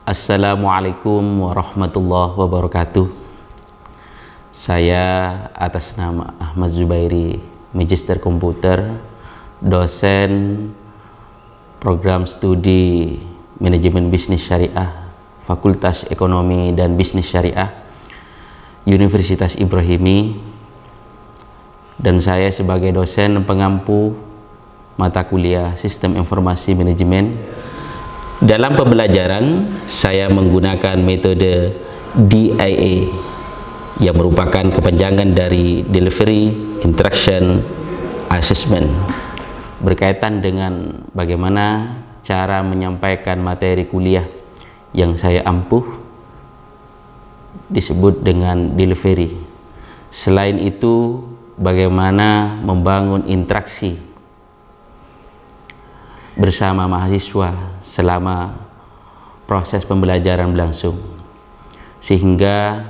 Assalamualaikum warahmatullahi wabarakatuh. Saya atas nama Ahmad Zubairi, Magister Komputer, dosen program studi Manajemen Bisnis Syariah, Fakultas Ekonomi dan Bisnis Syariah, Universitas Ibrahimi, dan saya sebagai dosen pengampu mata kuliah Sistem Informasi Manajemen. Dalam pembelajaran, saya menggunakan metode DIA yang merupakan kepanjangan dari Delivery Interaction Assessment, berkaitan dengan bagaimana cara menyampaikan materi kuliah yang saya ampuh disebut dengan delivery. Selain itu, bagaimana membangun interaksi bersama mahasiswa selama proses pembelajaran berlangsung, sehingga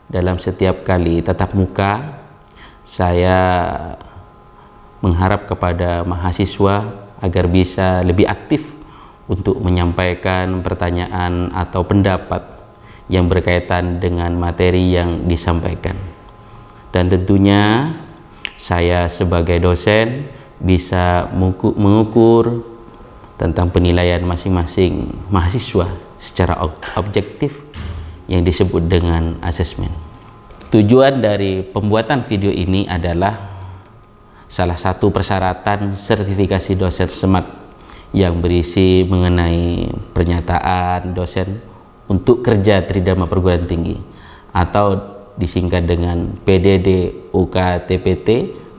dalam setiap kali tatap muka saya mengharap kepada mahasiswa agar bisa lebih aktif untuk menyampaikan pertanyaan atau pendapat yang berkaitan dengan materi yang disampaikan. Dan tentunya saya sebagai dosen bisa mengukur tentang penilaian masing-masing mahasiswa secara objektif yang disebut dengan asesmen. Tujuan dari pembuatan video ini adalah salah satu persyaratan sertifikasi dosen SMAT yang berisi mengenai pernyataan dosen untuk kerja tridharma perguruan tinggi atau disingkat dengan PDD UKTPT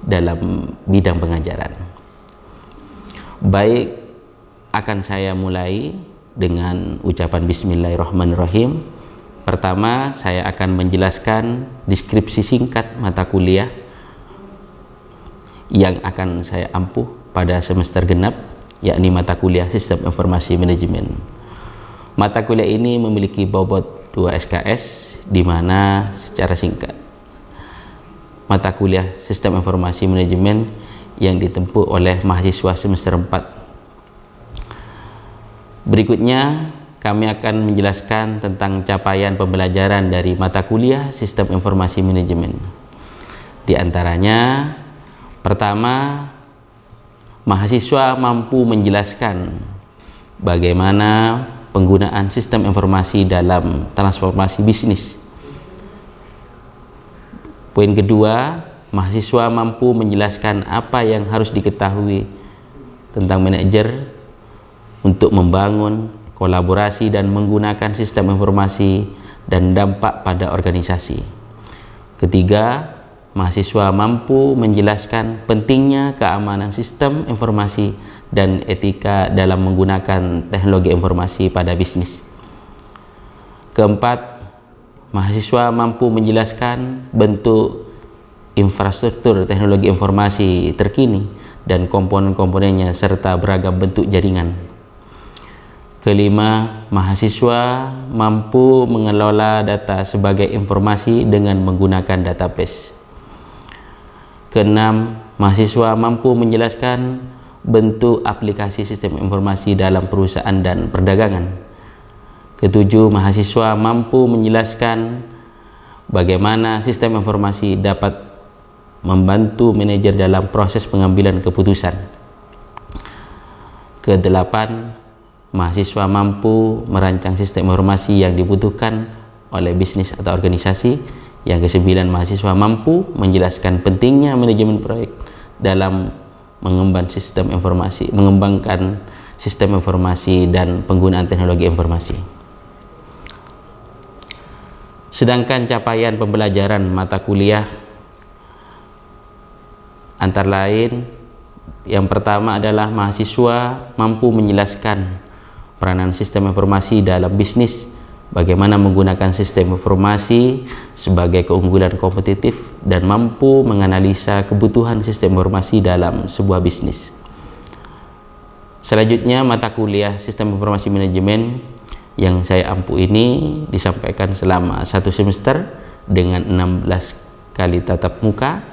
dalam bidang pengajaran. Baik, akan saya mulai dengan ucapan Bismillahirrahmanirrahim. Pertama, saya akan menjelaskan deskripsi singkat mata kuliah yang akan saya ampuh pada semester genap, yakni mata kuliah Sistem Informasi Manajemen. Mata kuliah ini memiliki bobot 2 SKS, di mana secara singkat mata kuliah Sistem Informasi Manajemen yang ditempuh oleh mahasiswa semester 4. Berikutnya, kami akan menjelaskan tentang capaian pembelajaran dari mata kuliah Sistem Informasi Manajemen. Di antaranya, pertama, mahasiswa mampu menjelaskan bagaimana penggunaan sistem informasi dalam transformasi bisnis. Poin kedua, mahasiswa mampu menjelaskan apa yang harus diketahui tentang manajer untuk membangun kolaborasi dan menggunakan sistem informasi dan dampak pada organisasi. Ketiga, mahasiswa mampu menjelaskan pentingnya keamanan sistem informasi dan etika dalam menggunakan teknologi informasi pada bisnis. Keempat, mahasiswa mampu menjelaskan bentuk infrastruktur teknologi informasi terkini dan komponen-komponennya serta beragam bentuk jaringan. Kelima, mahasiswa mampu mengelola data sebagai informasi dengan menggunakan database. Keenam, mahasiswa mampu menjelaskan bentuk aplikasi sistem informasi dalam perusahaan dan perdagangan. Ketujuh, mahasiswa mampu menjelaskan bagaimana sistem informasi dapat membantu manajer dalam proses pengambilan keputusan. Kedelapan, mahasiswa mampu merancang sistem informasi yang dibutuhkan oleh bisnis atau organisasi. Yang kesembilan, mahasiswa mampu menjelaskan pentingnya manajemen proyek dalam mengembangkan sistem informasi dan penggunaan teknologi informasi. Sedangkan capaian pembelajaran mata kuliah antara lain, yang pertama adalah mahasiswa mampu menjelaskan peranan sistem informasi dalam bisnis, bagaimana menggunakan sistem informasi sebagai keunggulan kompetitif dan mampu menganalisa kebutuhan sistem informasi dalam sebuah bisnis. Selanjutnya, mata kuliah Sistem Informasi Manajemen yang saya ampuh ini disampaikan selama 1 semester dengan 16 kali tatap muka.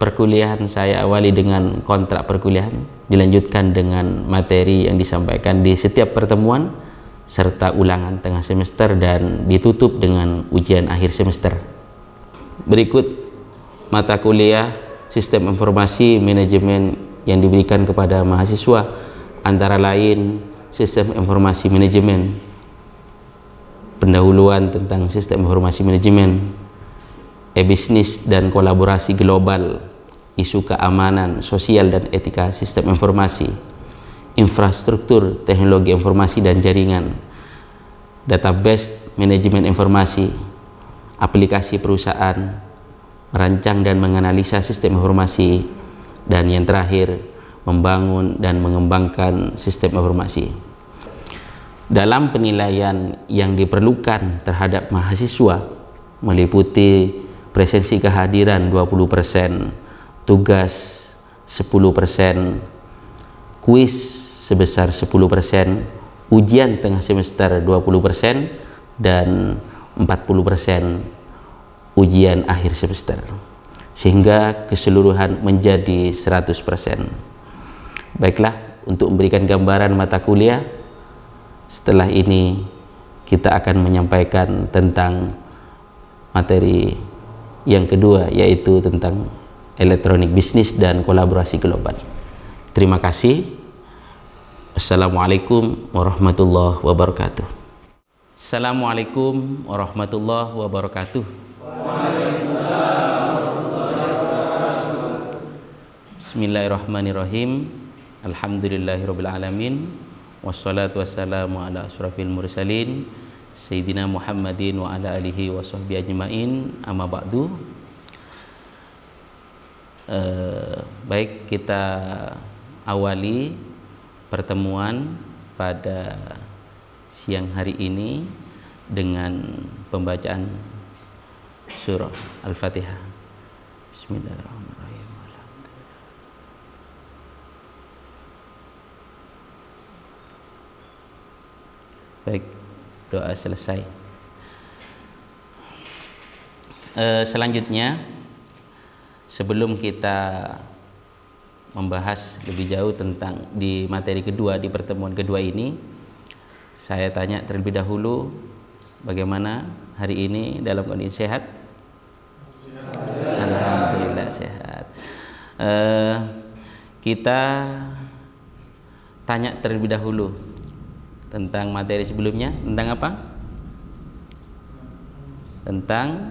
Perkuliahan saya awali dengan kontrak perkuliahan, dilanjutkan dengan materi yang disampaikan di setiap pertemuan serta ulangan tengah semester dan ditutup dengan ujian akhir semester. Berikut mata kuliah Sistem Informasi Manajemen yang diberikan kepada mahasiswa, antara lain Sistem Informasi Manajemen, pendahuluan tentang Sistem Informasi Manajemen, e-bisnis dan kolaborasi global, isu keamanan sosial dan etika sistem informasi, infrastruktur teknologi informasi dan jaringan, database manajemen informasi, aplikasi perusahaan, merancang dan menganalisa sistem informasi, dan yang terakhir membangun dan mengembangkan sistem informasi. Dalam penilaian yang diperlukan terhadap mahasiswa meliputi presensi kehadiran 20%, tugas 10%, kuis sebesar 10%, ujian tengah semester 20%, dan 40% ujian akhir semester, sehingga keseluruhan menjadi 100%. Baiklah, untuk memberikan gambaran mata kuliah, setelah ini kita akan menyampaikan tentang materi yang kedua, yaitu tentang elektronik bisnis dan kolaborasi global. Terima kasih. Assalamualaikum warahmatullahi wabarakatuh. Assalamualaikum warahmatullahi wabarakatuh. Bismillahirrahmanirrahim. Alhamdulillahirabbil alamin. Wassalatu wassalamu ala asyrafil mursalin Sayyidina Muhammadin wa ala alihi wa sahbihi ajma'in. Amma ba'du. Baik, kita awali pertemuan pada siang hari ini dengan pembacaan surah Al-Fatihah. Bismillahirrahmanirrahim. Baik, doa selesai. Selanjutnya, sebelum kita membahas lebih jauh tentang di materi kedua, di pertemuan kedua ini, saya tanya terlebih dahulu, bagaimana hari ini dalam kondisi sehat? Alhamdulillah sehat. Kita tanya terlebih dahulu tentang materi sebelumnya, tentang apa? Tentang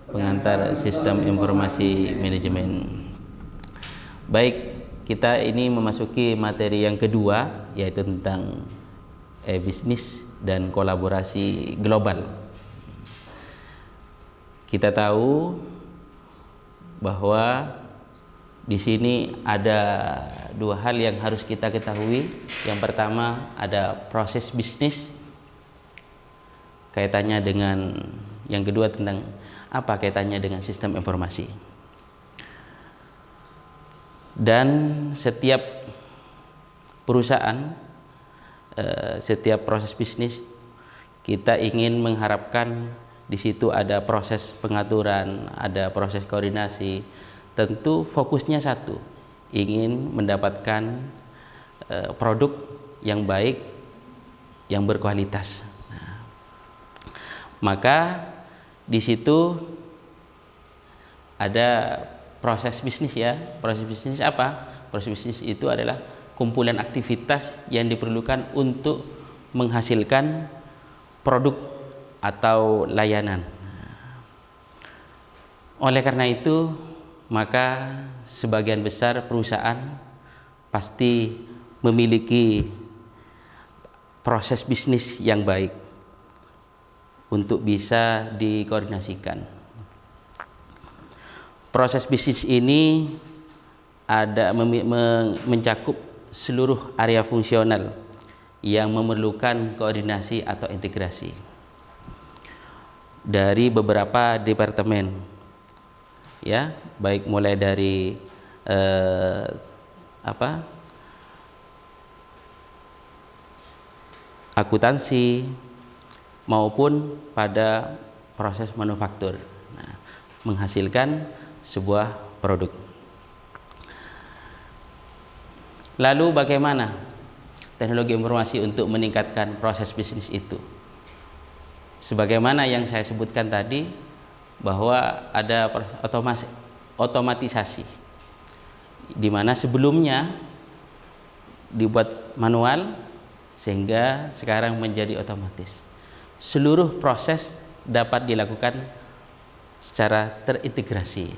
pengantar sistem informasi manajemen. Baik, kita ini memasuki materi yang kedua, yaitu tentang bisnis dan kolaborasi global. Kita tahu bahwa di sini ada dua hal yang harus kita ketahui. Yang pertama, ada proses bisnis, kaitannya dengan yang kedua tentang apa kaitannya dengan sistem informasi. Dan setiap perusahaan, setiap proses bisnis, kita ingin mengharapkan di situ ada proses pengaturan, ada proses koordinasi. Tentu fokusnya satu, ingin mendapatkan produk yang baik, yang berkualitas. Nah, maka di situ ada proses bisnis ya. Proses bisnis apa? Proses bisnis itu adalah kumpulan aktivitas yang diperlukan untuk menghasilkan produk atau layanan. Oleh karena itu, maka sebagian besar perusahaan pasti memiliki proses bisnis yang baik untuk bisa dikoordinasikan. Proses bisnis ini ada mencakup seluruh area fungsional yang memerlukan koordinasi atau integrasi dari beberapa departemen, ya, baik mulai dari akuntansi maupun pada proses manufaktur, nah, menghasilkan sebuah produk. Lalu bagaimana teknologi informasi untuk meningkatkan proses bisnis itu. Sebagaimana yang saya sebutkan tadi, bahwa ada otomatisasi, di mana sebelumnya dibuat manual sehingga sekarang menjadi otomatis. Seluruh proses dapat dilakukan secara terintegrasi.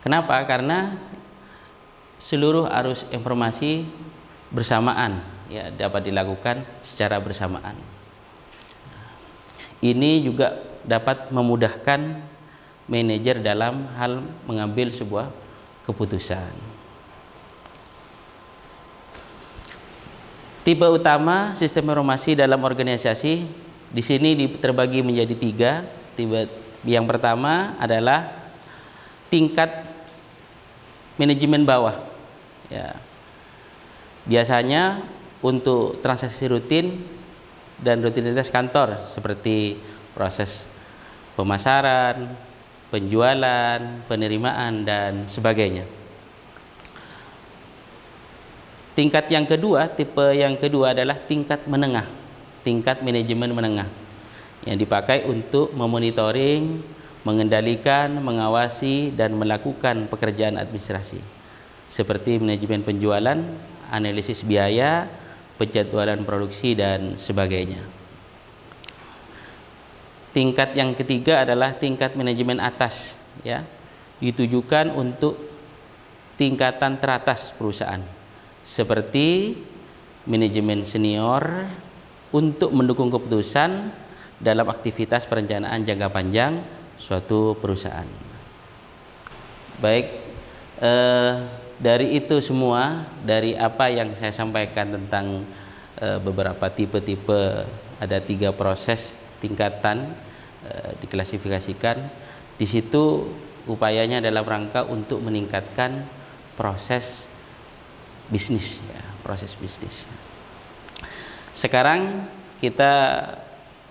Kenapa? Karena seluruh arus informasi bersamaan, ya, dapat dilakukan secara bersamaan. Ini juga dapat memudahkan manajer dalam hal mengambil sebuah keputusan. Tipe utama sistem informasi dalam organisasi di sini terbagi menjadi 3. Tipe yang pertama adalah tingkat manajemen bawah, ya. Biasanya untuk transaksi rutin dan rutinitas kantor seperti proses pemasaran, penjualan, penerimaan, dan sebagainya. Tingkat yang kedua, tipe yang kedua adalah tingkat menengah, tingkat manajemen menengah, yang dipakai untuk memonitoring, mengendalikan, mengawasi, dan melakukan pekerjaan administrasi seperti manajemen penjualan, analisis biaya, penjadwalan produksi, dan sebagainya. Tingkat yang ketiga adalah tingkat manajemen atas, ya, ditujukan untuk tingkatan teratas perusahaan seperti manajemen senior untuk mendukung keputusan dalam aktivitas perencanaan jangka panjang suatu perusahaan. Baik, dari itu semua, dari apa yang saya sampaikan tentang beberapa tipe-tipe, ada 3 proses tingkatan diklasifikasikan. Di situ upayanya dalam rangka untuk meningkatkan proses bisnis, ya, proses bisnis. Sekarang kita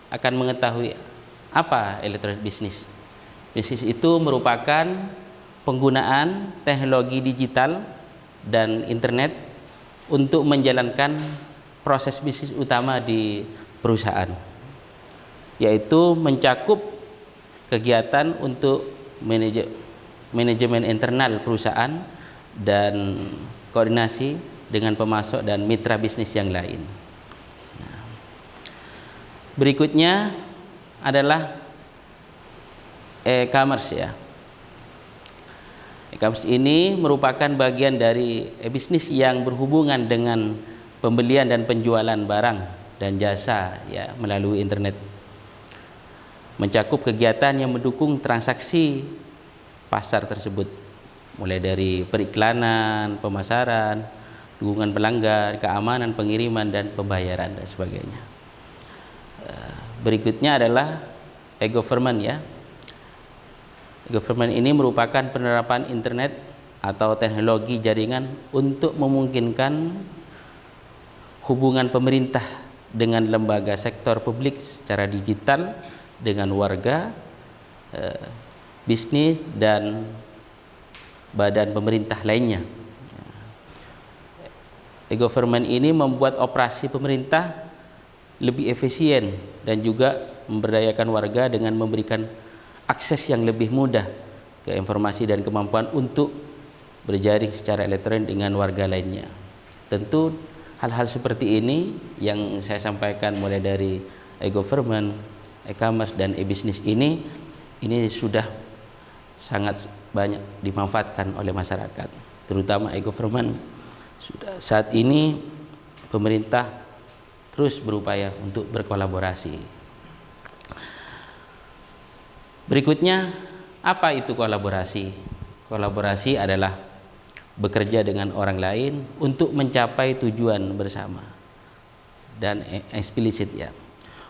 akan mengetahui apa electronic business. Bisnis itu merupakan penggunaan teknologi digital dan internet untuk menjalankan proses bisnis utama di perusahaan, yaitu mencakup kegiatan untuk manajemen internal perusahaan dan koordinasi dengan pemasok dan mitra bisnis yang lain. Berikutnya adalah e-commerce, ya. E-commerce ini merupakan bagian dari bisnis yang berhubungan dengan pembelian dan penjualan barang dan jasa, ya, melalui internet. Mencakup kegiatan yang mendukung transaksi pasar tersebut, mulai dari periklanan, pemasaran, dukungan pelanggan, keamanan, pengiriman, dan pembayaran, dan sebagainya. Berikutnya adalah e-government, ya. E-government ini merupakan penerapan internet atau teknologi jaringan untuk memungkinkan hubungan pemerintah dengan lembaga sektor publik secara digital dengan warga, bisnis, dan badan pemerintah lainnya. E-government ini membuat operasi pemerintah lebih efisien dan juga memberdayakan warga dengan memberikan akses yang lebih mudah ke informasi dan kemampuan untuk berjaring secara elektronik dengan warga lainnya. Tentu hal-hal seperti ini yang saya sampaikan, mulai dari e-government, e-commerce, dan e-business ini sudah sangat banyak dimanfaatkan oleh masyarakat, terutama e-government. Sudah saat ini pemerintah terus berupaya untuk berkolaborasi. Berikutnya, apa itu kolaborasi? Kolaborasi adalah bekerja dengan orang lain untuk mencapai tujuan bersama dan eksplisit, ya.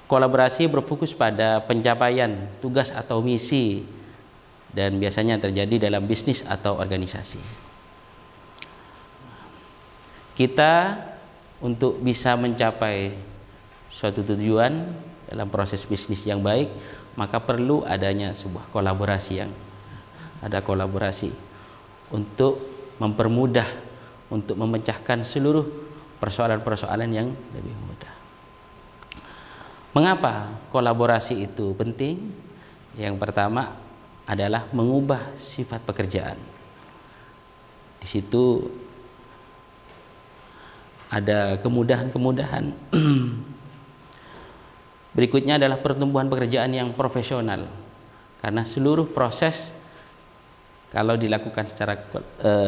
Kolaborasi berfokus pada pencapaian tugas atau misi dan biasanya terjadi dalam bisnis atau organisasi. Kita untuk bisa mencapai suatu tujuan dalam proses bisnis yang baik, maka perlu adanya sebuah kolaborasi, yang ada kolaborasi untuk mempermudah untuk memecahkan seluruh persoalan-persoalan yang lebih mudah. Mengapa kolaborasi itu penting? Yang pertama adalah mengubah sifat pekerjaan. Di situ ada kemudahan-kemudahan. Berikutnya adalah pertumbuhan pekerjaan yang profesional, karena seluruh proses kalau dilakukan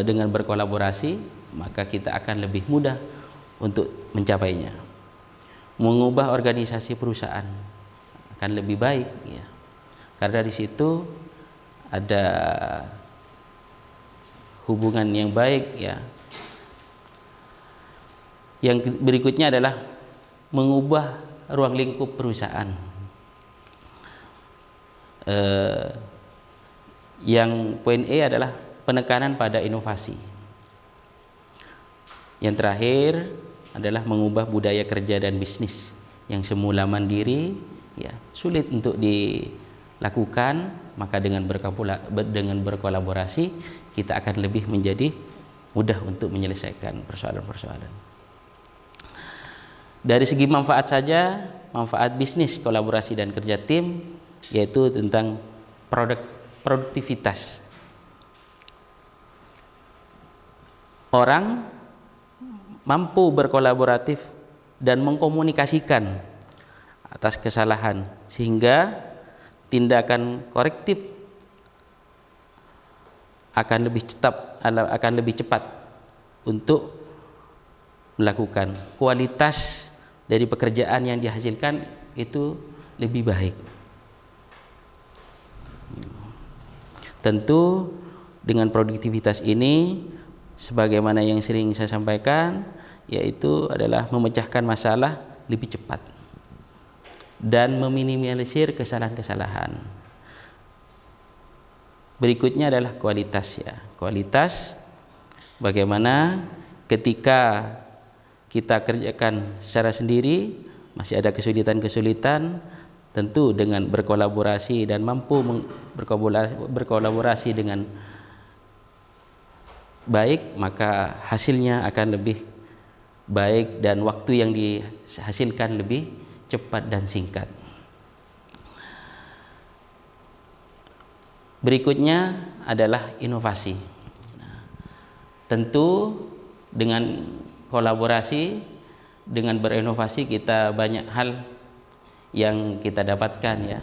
dengan berkolaborasi, maka kita akan lebih mudah untuk mencapainya. Mengubah organisasi perusahaan akan lebih baik, ya, karena di situ ada hubungan yang baik, ya. Yang berikutnya adalah mengubah ruang lingkup perusahaan. Yang poin E adalah penekanan pada inovasi. Yang terakhir adalah mengubah budaya kerja dan bisnis yang semula mandiri, ya, sulit untuk dilakukan, maka dengan berkolaborasi kita akan lebih menjadi mudah untuk menyelesaikan persoalan-persoalan. Dari segi manfaat saja, manfaat bisnis, kolaborasi dan kerja tim, yaitu tentang produktivitas. Orang mampu berkolaboratif dan mengkomunikasikan atas kesalahan, sehingga tindakan korektif akan lebih cepat untuk melakukan. Kualitas dari pekerjaan yang dihasilkan itu lebih baik. Tentu dengan produktivitas ini, sebagaimana yang sering saya sampaikan, yaitu adalah memecahkan masalah lebih cepat dan meminimalisir kesalahan-kesalahan. Berikutnya adalah kualitas, ya. Kualitas bagaimana ketika kita kerjakan secara sendiri masih ada kesulitan-kesulitan, tentu dengan berkolaborasi dan mampu berkolaborasi dengan baik, maka hasilnya akan lebih baik dan waktu yang dihasilkan lebih cepat dan singkat. Berikutnya adalah inovasi. Tentu dengan kolaborasi, dengan berinovasi kita banyak hal yang kita dapatkan, ya.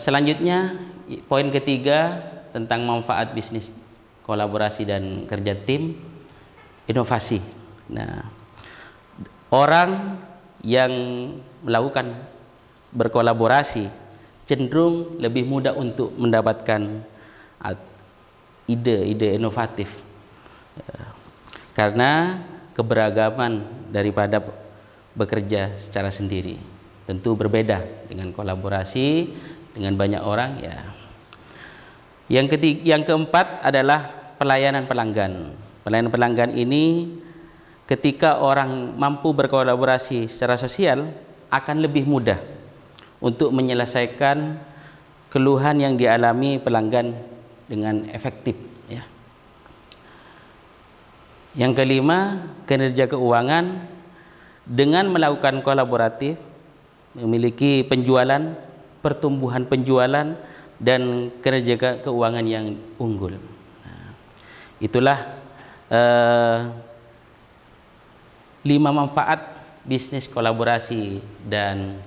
Selanjutnya poin ketiga tentang manfaat bisnis, kolaborasi dan kerja tim, inovasi. Nah, orang yang melakukan berkolaborasi cenderung lebih mudah untuk mendapatkan ide-ide inovatif, karena keberagaman daripada bekerja secara sendiri tentu berbeda dengan kolaborasi dengan banyak orang, ya. Yang keempat adalah pelayanan pelanggan. Pelayanan pelanggan ini ketika orang mampu berkolaborasi secara sosial akan lebih mudah untuk menyelesaikan keluhan yang dialami pelanggan dengan efektif, ya. Yang kelima, kinerja keuangan. Dengan melakukan kolaboratif, memiliki penjualan, pertumbuhan penjualan dan kinerja keuangan yang unggul. Nah, itulah 5 manfaat bisnis kolaborasi dan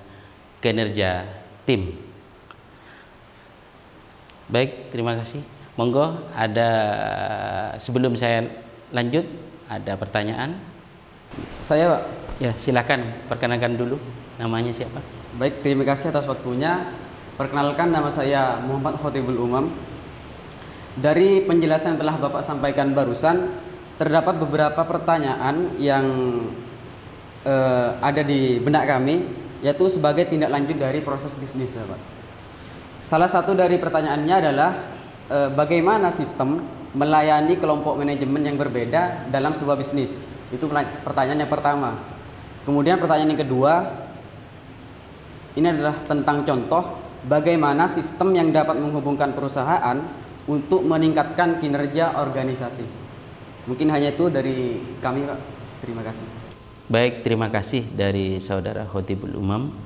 kinerja tim. Baik, terima kasih. Monggo, ada sebelum saya lanjut, ada pertanyaan? Saya, Pak. Ya, silakan perkenalkan dulu, namanya siapa? Baik, terima kasih atas waktunya. Perkenalkan, nama saya Muhammad Khotibul Umam. Dari penjelasan yang telah Bapak sampaikan barusan, terdapat beberapa pertanyaan yang ada di benak kami, yaitu sebagai tindak lanjut dari proses bisnis, ya, Pak. Salah satu dari pertanyaannya adalah bagaimana sistem melayani kelompok manajemen yang berbeda dalam sebuah bisnis. Itu pertanyaan yang pertama. Kemudian pertanyaan yang kedua, ini adalah tentang contoh bagaimana sistem yang dapat menghubungkan perusahaan untuk meningkatkan kinerja organisasi. Mungkin hanya itu dari kami, Pak. Terima kasih. Baik, terima kasih dari saudara Khotibul Umam.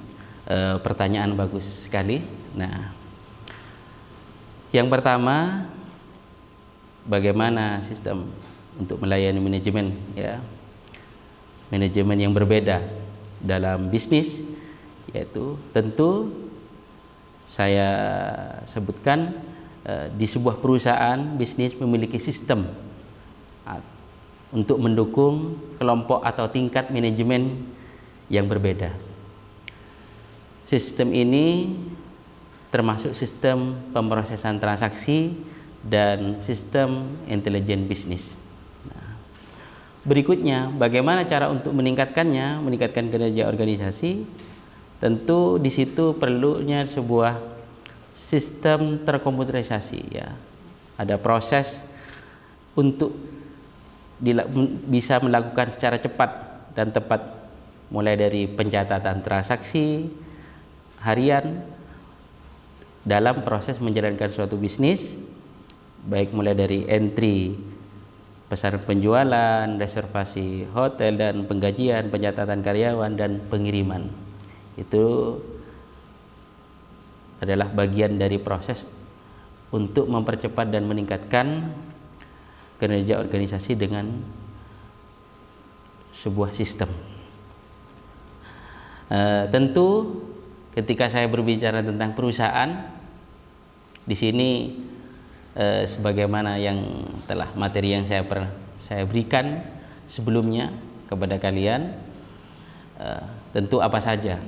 Pertanyaan bagus sekali. Nah, yang pertama, bagaimana sistem untuk melayani manajemen, ya, manajemen yang berbeda dalam bisnis, yaitu tentu saya sebutkan di sebuah perusahaan bisnis memiliki sistem untuk mendukung kelompok atau tingkat manajemen yang berbeda. Sistem ini termasuk sistem pemrosesan transaksi dan sistem intelijen bisnis. Nah, berikutnya, bagaimana cara untuk meningkatkannya, meningkatkan kinerja organisasi? Tentu di situ perlunya sebuah sistem terkomputerisasi, ya. Ada proses untuk bisa melakukan secara cepat dan tepat, mulai dari pencatatan transaksi harian dalam proses menjalankan suatu bisnis, baik mulai dari entry pesanan penjualan, reservasi hotel dan penggajian, pencatatan karyawan dan pengiriman. Itu adalah bagian dari proses untuk mempercepat dan meningkatkan kinerja organisasi dengan sebuah sistem. Tentu ketika saya berbicara tentang perusahaan, di sini sebagaimana yang telah materi yang saya berikan sebelumnya kepada kalian, tentu apa saja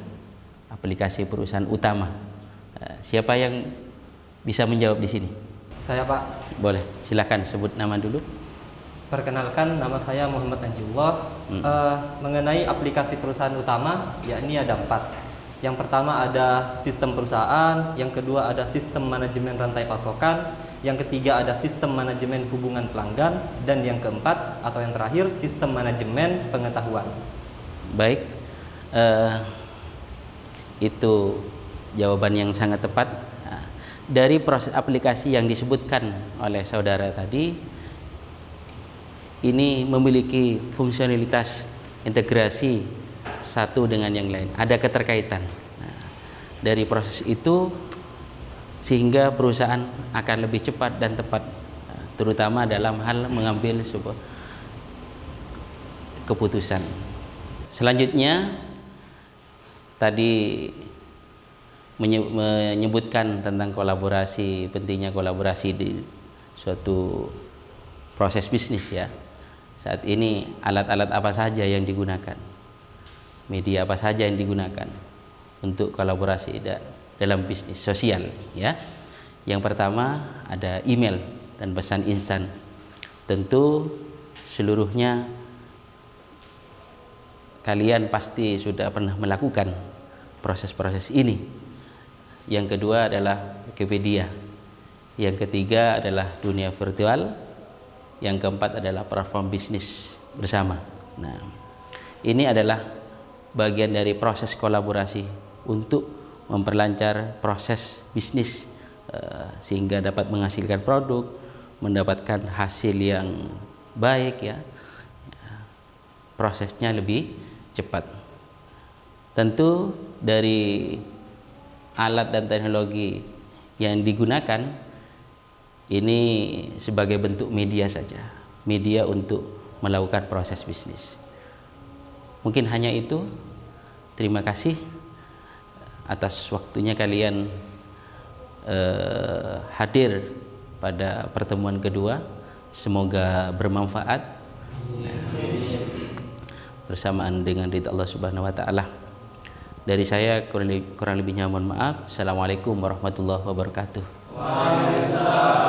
aplikasi perusahaan utama. Siapa yang bisa menjawab di sini? Saya, Pak. Boleh, silakan sebut nama dulu. Perkenalkan, nama saya Muhammad Najibullah. Mengenai aplikasi perusahaan utama, yakni ada 4. Yang pertama ada sistem perusahaan, yang kedua ada sistem manajemen rantai pasokan, yang ketiga ada sistem manajemen hubungan pelanggan, dan yang keempat atau yang terakhir sistem manajemen pengetahuan. Baik, itu jawaban yang sangat tepat. Nah, dari proses aplikasi yang disebutkan oleh saudara tadi, ini memiliki fungsionalitas integrasi satu dengan yang lain, ada keterkaitan. Nah, dari proses itu sehingga perusahaan akan lebih cepat dan tepat, terutama dalam hal mengambil sebuah keputusan. Selanjutnya tadi menyebutkan tentang kolaborasi, pentingnya kolaborasi di suatu proses bisnis, ya. Saat ini alat-alat apa saja yang digunakan, media apa saja yang digunakan untuk kolaborasi dalam bisnis sosial, ya. Yang pertama ada email dan pesan instan. Tentu seluruhnya kalian pasti sudah pernah melakukan proses-proses ini. Yang kedua adalah Wikipedia. Yang ketiga adalah dunia virtual. Yang keempat adalah platform bisnis bersama. Nah, ini adalah bagian dari proses kolaborasi untuk memperlancar proses bisnis sehingga dapat menghasilkan produk, mendapatkan hasil yang baik, ya. Prosesnya lebih cepat. Tentu dari alat dan teknologi yang digunakan ini sebagai bentuk media saja, media untuk melakukan proses bisnis. Mungkin hanya itu. Terima kasih atas waktunya kalian hadir pada pertemuan kedua. Semoga bermanfaat bersamaan dengan ridha Allah Subhanahu wa taala. Dari saya kurang lebihnya mohon maaf. Assalamualaikum warahmatullahi wabarakatuh. Waalaikumsalam.